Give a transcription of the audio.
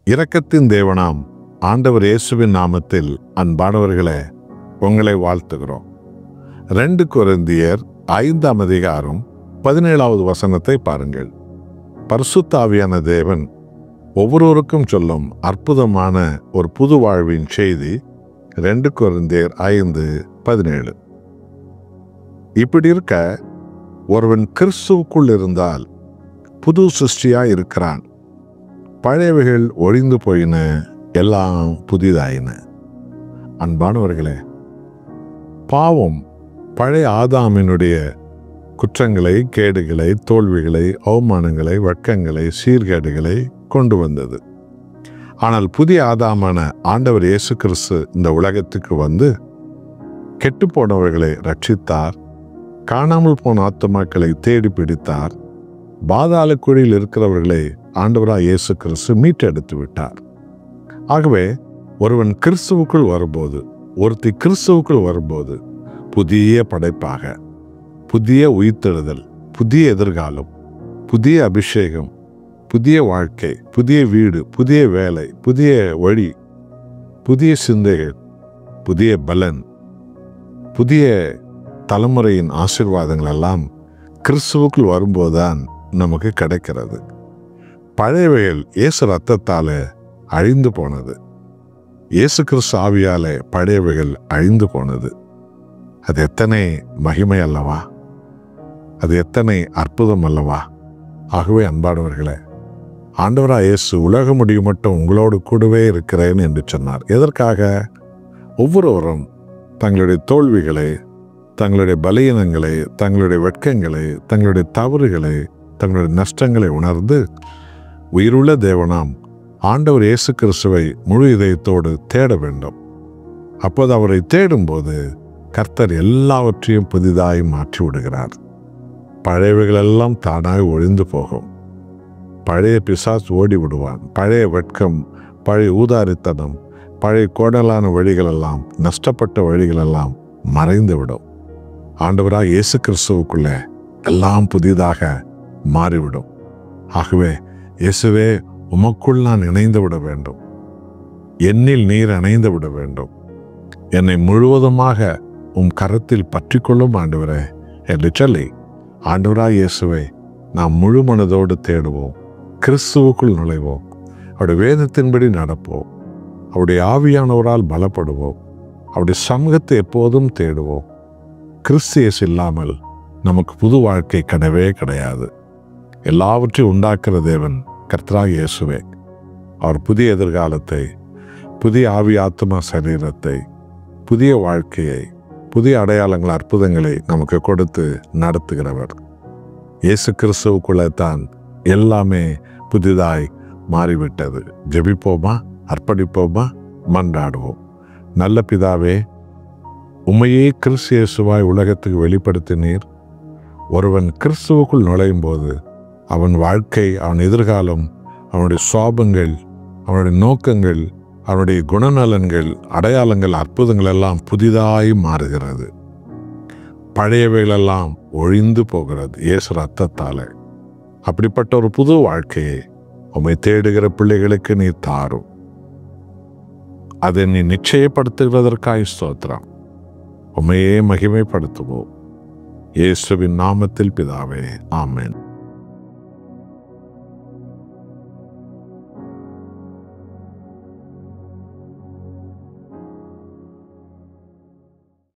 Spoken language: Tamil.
இரக்கத்தின் தேவனாம் ஆண்டவர் இயேசுவின் நாமத்தில் அன்பானவர்களே, உங்களை வாழ்த்துகிறோம். 2 கொரிந்தியர் 5ஆம் அதிகாரம் 17வது வசனத்தை பாருங்கள். பரிசுத்த ஆவியான தேவன் ஒவ்வொருவருக்கும் சொல்லும் அற்புதமான ஒரு புது வாழ்வின் செய்தி 2 கொரிந்தியர் 5:17. இப்படி இருக்க, ஒருவன் கிறிஸ்துவுக்குள் இருந்தால் புது சிருஷ்டியாய் இருக்கிறான். பழையவைகள் ஒழிந்து போயின, எல்லாம் புதிதாயின. அன்பானவர்களே, பாவம் பழைய ஆதாமினுடைய குற்றங்களை, கேடுகளை, தோல்விகளை, அவமானங்களை, வெட்கங்களை, சீர்கேடுகளை கொண்டு வந்தது. ஆனால் புதிய ஆதாமான ஆண்டவர் இயேசு கிறிஸ்து இந்த உலகத்துக்கு வந்து கெட்டுப்போனவர்களை ரட்சித்தார். காணாமல் போன ஆத்துமாக்களை தேடி பிடித்தார். பாதாள குழியில் இருக்கிறவர்களை ஆண்டவராய் இயேசு கிறிஸ்து மீட்டெடுத்து விட்டார். ஆகவே ஒருவன் கிறிஸ்துவுக்குள் வரும்போது, ஒருத்தி கிறிஸ்துவுக்குள் வரும்போது புதிய படைப்பாக, புதிய உயிர்த்தெழுதல், புதிய எதிர்காலம், புதிய அபிஷேகம், புதிய வாழ்க்கை, புதிய வீடு, புதிய வேலை, புதிய வழி, புதிய சிந்தைகள், புதிய பலன், புதிய தலைமுறையின் ஆசீர்வாதங்கள் எல்லாம் கிறிஸ்துவுக்குள் வரும்போதுதான் நமக்கு கிடைக்கிறது. பழையவைகள் இயேசு ரத்தத்தால அழிந்து போனது. இயேசு கிறிஸ்து ஆவியாலே பழையவைகள் அழிந்து போனது. அது எத்தனை மகிமை அல்லவா? அது எத்தனை அற்புதம் அல்லவா? ஆகவே அன்பானவர்களே, ஆண்டவராய் இயேசு உலகம் முடியும் மட்டும் உங்களோடு கூடவே இருக்கிறேன் என்று சொன்னார். எதற்காக? ஒவ்வொருவரும் தங்களுடைய தோல்விகளை, தங்களுடைய பலவீனங்களை, தங்களுடைய வெட்கங்களை, தங்களுடைய தவறுகளை, தங்களுடைய நஷ்டங்களை உணர்ந்து உயிருள்ள தேவனாம் ஆண்டவர் இயேசு கிறிஸ்துவை முழு இதயத்தோடு தேட வேண்டும். அப்போது அவரை தேடும்போது கர்த்தர் எல்லாவற்றையும் புதிதாய் மாற்றி விடுகிறார். பழையவைகளெல்லாம் தானாய் ஒழிந்து போகும். பழைய பிசாசு ஓடி விடுவான். பழைய வெட்கம், பழைய ஊதாரித்தனம், பழைய கோடலான வழிகளெல்லாம், நஷ்டப்பட்ட வழிகளெல்லாம் மறைந்து விடும். ஆண்டவராய் இயேசு கிறிஸ்துவுக்குள்ளே எல்லாம் புதிதாக மாறிவிடும். ஆகவே இயேசுவே, உமக்குள் நான் இணைந்து விட வேண்டும். என்னில் நீர் இணைந்து விட வேண்டும். என்னை முழுவதுமாக உம் கரத்தில் பற்றி கொள்ளும் ஆண்டவரே என்று சொல்லி ஆண்டவராய் இயேசுவை நாம் முழு மனதோடு தேடுவோம். கிறிஸ்துவுக்குள் நுழைவோம். அவருடைய வேதத்தின்படி நடப்போம். அவருடைய ஆவியானவரால் பலப்படுவோம். அவருடைய சமூகத்தை எப்போதும் தேடுவோம். கிறிஸ்து இயேசு இல்லாமல் நமக்கு புது வாழ்க்கை கிடையவே கிடையாது. எல்லாவற்றையும் உண்டாக்குற தேவன் கர்த்தராகிய இயேசுவே. அவர் புதிய எதிர்காலத்தை, புதிய ஆவி ஆத்மா சரீரத்தை, புதிய வாழ்க்கையை, புதிய அடையாளங்கள், அற்புதங்களை நமக்கு கொடுத்து நடத்துகிறவர். இயேசு கிறிஸ்துவுக்குள்ளே தான் எல்லாமே புதிதாய் மாறிவிட்டது. ஜெபிப்போமா? அர்ப்பணிப்போமா? மன்றாடுவோம். நல்ல பிதாவே, உம்மையே கிறிஸ்து இயேசுவாய் உலகத்துக்கு வெளிப்படுத்தினீர். ஒருவன் கிறிஸ்துவுக்குள் நுழையும் போது அவன் வாழ்க்கை, அவன் எதிர்காலம், அவனுடைய சுவாபங்கள், அவனுடைய நோக்கங்கள், அவனுடைய குணநலன்கள், அடையாளங்கள், அற்புதங்கள் எல்லாம் புதிதாய் மாறுகிறது. பழையவைகளெல்லாம் ஒழிந்து போகிறது இயேசு ரத்தத்தால. அப்படிப்பட்ட ஒரு புது வாழ்க்கையை உம்மை தேடுகிற பிள்ளைகளுக்கு நீ தாரும். அதை நீ நிச்சயப்படுத்துகிறதற்காய் ஸ்தோத்திரம். உம்மையே மகிமைப்படுத்துவோம். இயேசுவின் நாமத்தில் பிதாவே, ஆமென்.